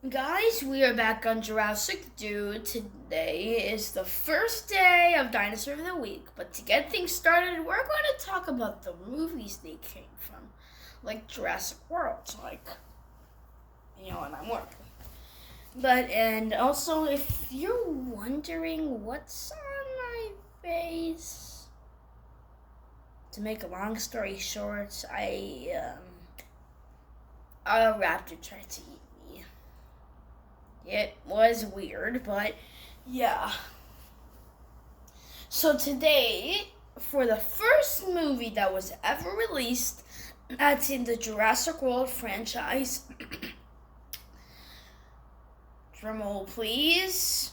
Guys, we are back on Jurassic. Today is the first day of Dinosaur of the Week. But to get things started, we're going to talk about the movies they came from. Like Jurassic World, when I'm working. And also, if you're wondering what's on my face, to make a long story short, a raptor tried to eat me. It was weird, but yeah. So today, for the first movie that was ever released, that's in the Jurassic World franchise. Drumroll, please.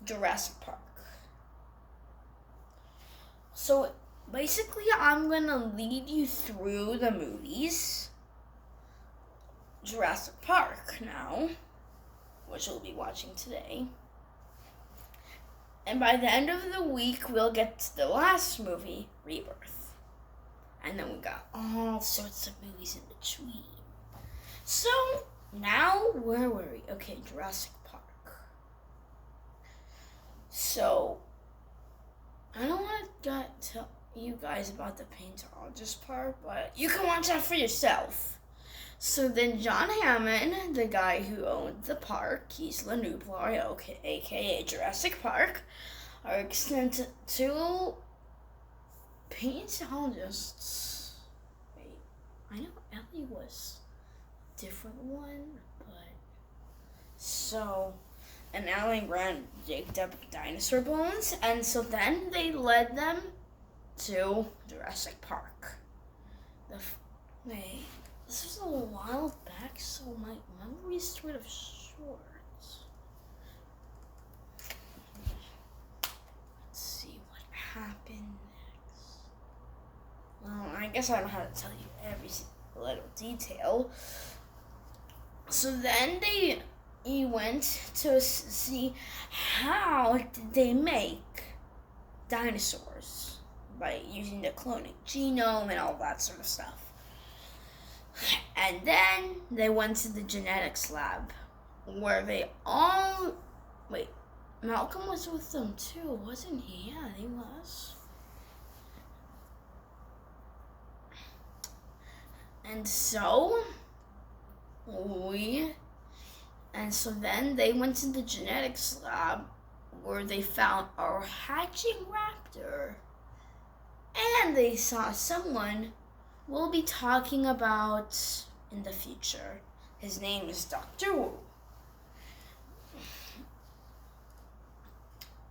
Jurassic Park. So basically, I'm gonna lead you through the movies. Jurassic Park now, which we'll be watching today. And by the end of the week, we'll get to the last movie, Rebirth. And then we got all sorts of movies in between. So, now, where were we? Okay, Jurassic Park. So, I don't want to tell you guys about the paleontologist part, but you can watch that for yourself. So then John Hammond, the guy who owned the park, he's Lenuplar, aka Jurassic Park, are sent to paleontologists. Wait, I know Ellie was a different one, but and Ellie and Grant digged up dinosaur bones, and so then they led them to Jurassic Park. This was a while back, so my memory's sort of short. Let's see what happened next. Well, I guess I don't have to tell you every little detail. So then he went to see how did they make dinosaurs by using the cloning genome and all that sort of stuff. And then they went to the genetics lab where Malcolm was with them too, wasn't he? Yeah, he was. And so then they went to the genetics lab where they found a hatching raptor. And they saw someone we'll be talking about in the future. His name is Dr. Wu.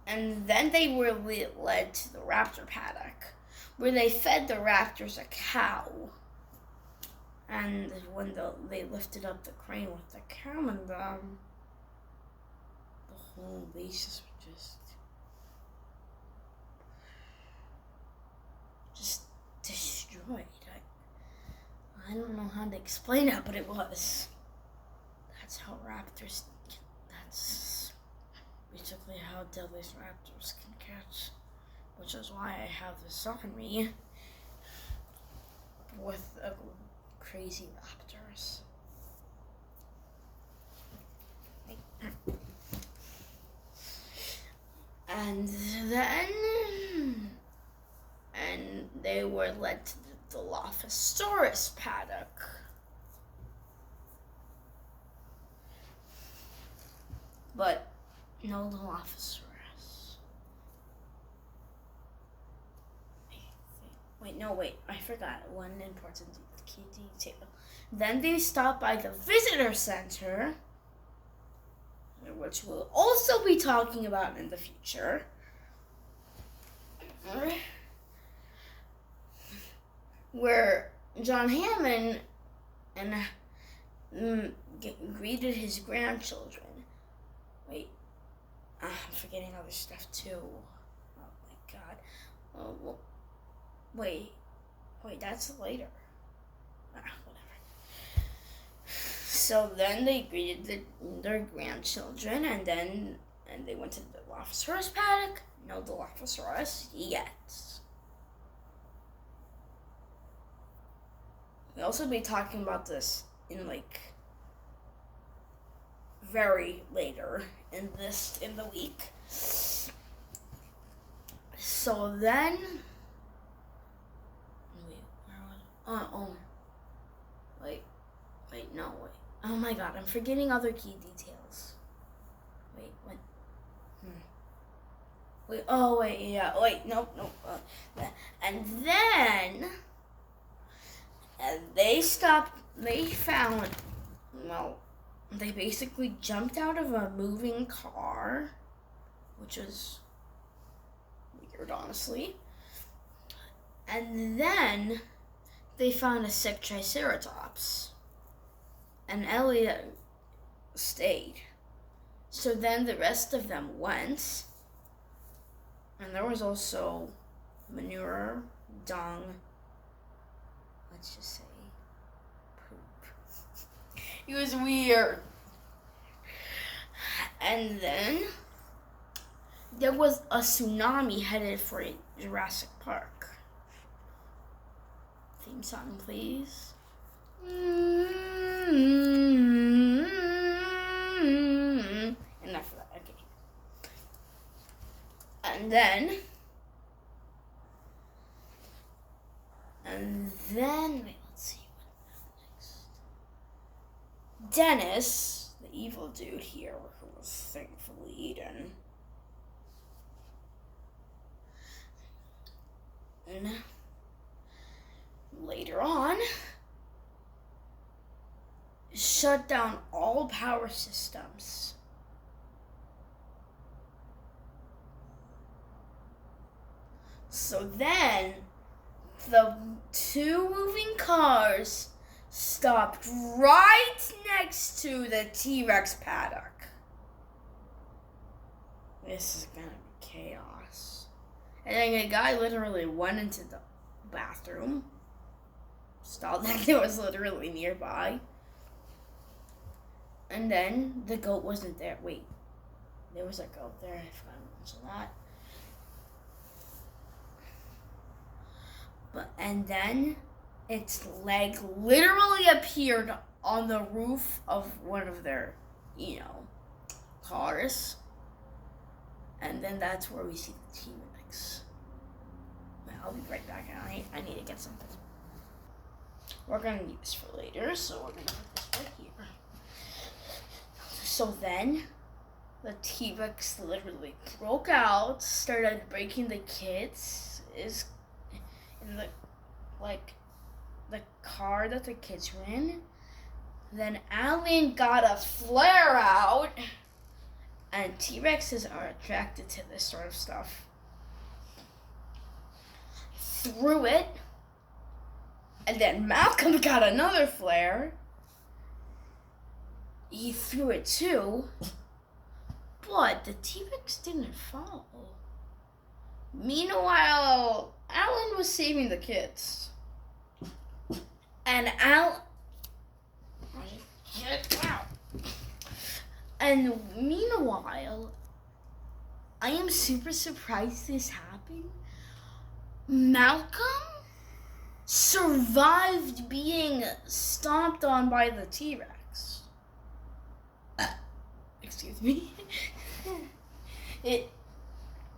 And then they were led to the raptor paddock, where they fed the raptors a cow. And when they lifted up the crane with the cow in them, the whole basis was just destroyed. I don't know how to explain it, but it was. That's how raptors. That's basically how deadliest raptors can catch, which is why I have this on me with crazy raptors. And then, they were led to the Dilophosaurus paddock. But no Dilophosaurus. Wait, I forgot one important key detail. Then they stopped by the visitor center, which we'll also be talking about in the future. Where John Hammond greeted his grandchildren. I'm forgetting other stuff too. Oh my god. Wait, that's later. Whatever. So then they greeted their grandchildren, and they went to the Dilophosaurus paddock. No Dilophosaurus yet. We'll also be talking about this in like very later in the week. So then, oh my god, I'm forgetting other key details. Nope. And then, they basically jumped out of a moving car, which was weird, honestly. And then they found a sick Triceratops. And Elliot stayed. So then the rest of them went. And there was also manure, dung, let's just say poop. It was weird. And then there was a tsunami headed for Jurassic Park. Theme song, please. Enough of that, okay. And then, wait, let's see what next. Dennis, the evil dude here, who was thankfully eaten. And later on, shut down all power systems. So then, the two moving cars stopped right next to the T-Rex paddock. This is gonna be chaos. And then a guy literally went into the bathroom. Stalled like it was literally nearby. And then the goat wasn't there. Wait, there was a goat there. I forgot to mention that. And then its leg literally appeared on the roof of one of their, cars. And then that's where we see the T-Rex. I'll be right back. I need to get something. We're going to need this for later, so we're going to put this right here. So then, the T-Rex literally broke out, started breaking the kids, in the car that the kids were in. Then Alan got a flare out, and T-Rexes are attracted to this sort of stuff. Threw it, and then Malcolm got another flare. He threw it too, but the T-Rex didn't fall. Meanwhile, Alan was saving the kids. And meanwhile, I am super surprised this happened. Malcolm survived being stomped on by the T-Rex. Excuse me. It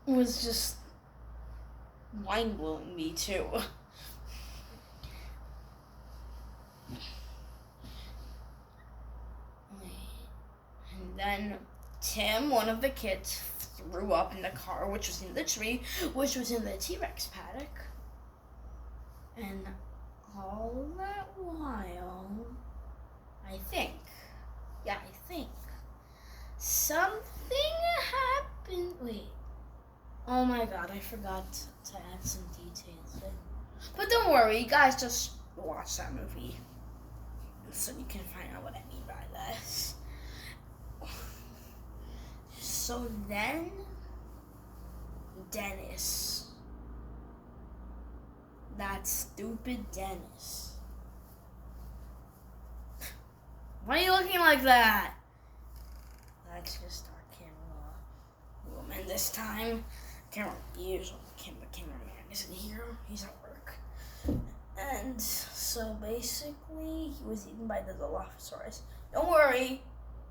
was just mind-blowing me too. And then Tim, one of the kids, threw up in the car, which was in the tree, which was in the T-Rex paddock. And all that while, I think, something happened. Wait. Oh my god, I forgot to add some details in. But don't worry, you guys just watch that movie, so you can find out what I mean by this. So then, Dennis. That stupid Dennis. Why are you looking like that? Let's just start camera woman this time. The cameraman isn't here. He's at work. And so basically, he was eaten by the Dilophosaurus. Don't worry,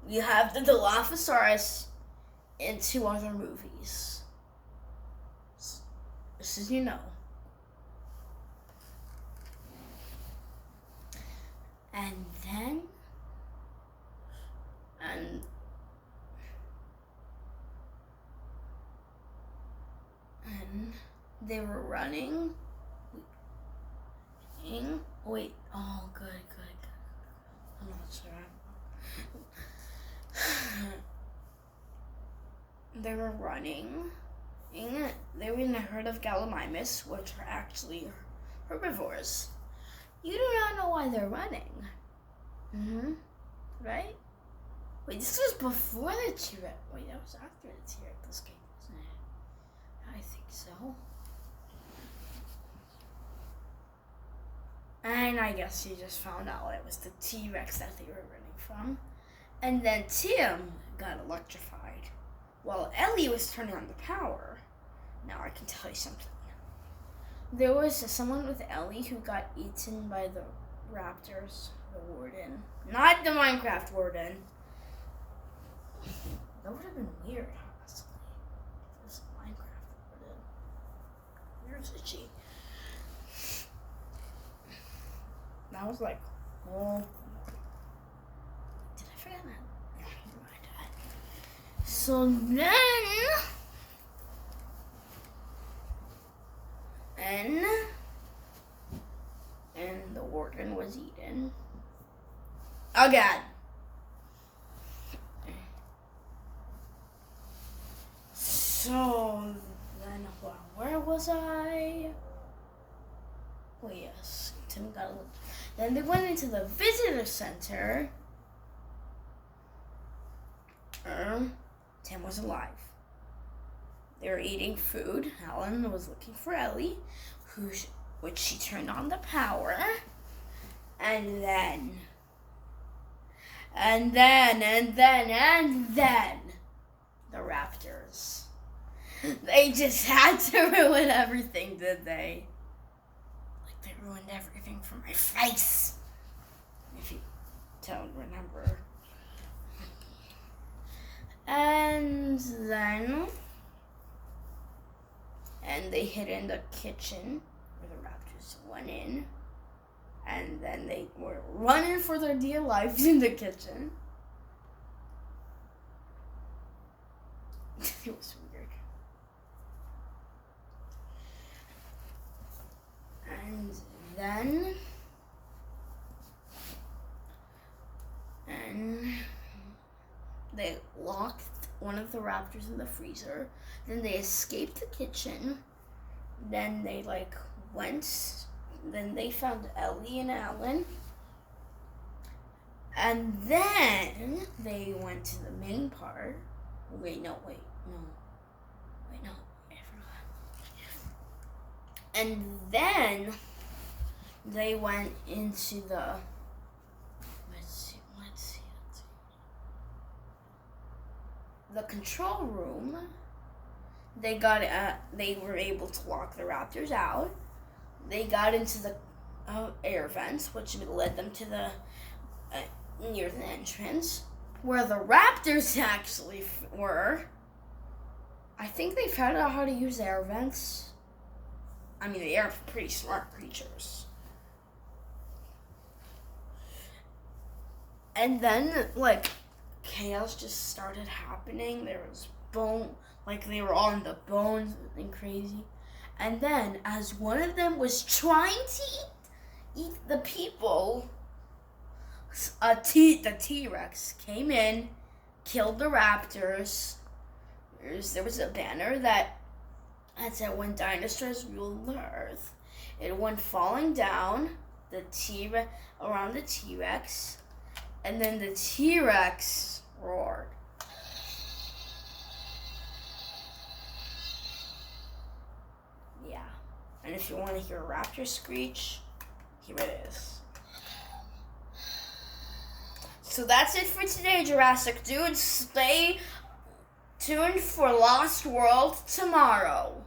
we have the Dilophosaurus in 2 other movies. Just as you know. And then, and they were running. Wait, oh, good. I'm not sure. They were running. They were in a herd of Gallimimus, which are actually herbivores. You do not know why they're running. Right? Wait, this was before the T-Rex. Wait, that was after the T-Rex game, wasn't it? I think so. And I guess you just found out it was the T-Rex that they were running from. And then Tim got electrified while Ellie was turning on the power. Now I can tell you something. There was someone with Ellie who got eaten by the raptors, the warden. Not the Minecraft warden. That would have been weird, honestly. If it was a Minecraft warden. Where's Itchy? That was like, oh. Did I forget that? Never mind. So then, and the warden was eaten. Again. So then, where was I? Oh yes, Tim got a little. Then they went into the visitor center. Tim was alive. They were eating food. Helen was looking for Ellie, which she turned on the power. And then, the raptors. They just had to ruin everything, did they? Like they ruined everything for my face. If you don't remember. And they hid in the kitchen where the raptors went in. And then they were running for their dear lives in the kitchen. It was weird. And they locked one of the raptors in the freezer. Then they escaped the kitchen. Then they then they found Ellie and Alan. And then they went to the main part. Wait, no. I forgot. And then they went into the the control room. They were able to lock the raptors out. They got into the air vents, which led them to the near the entrance, where the raptors actually were. I think they found out how to use air vents. I mean, they are pretty smart creatures. And then, chaos just started happening. There was they were all in the bones and crazy. And then, as one of them was trying to eat the people, the T-Rex came in, killed the raptors. There was a banner that said, "When dinosaurs ruled the earth." It went falling down around the T-Rex, and then the T-Rex roared. Yeah, and if you want to hear a raptor screech, here it is. So that's it for today, Jurassic dudes. Stay tuned for Lost World tomorrow.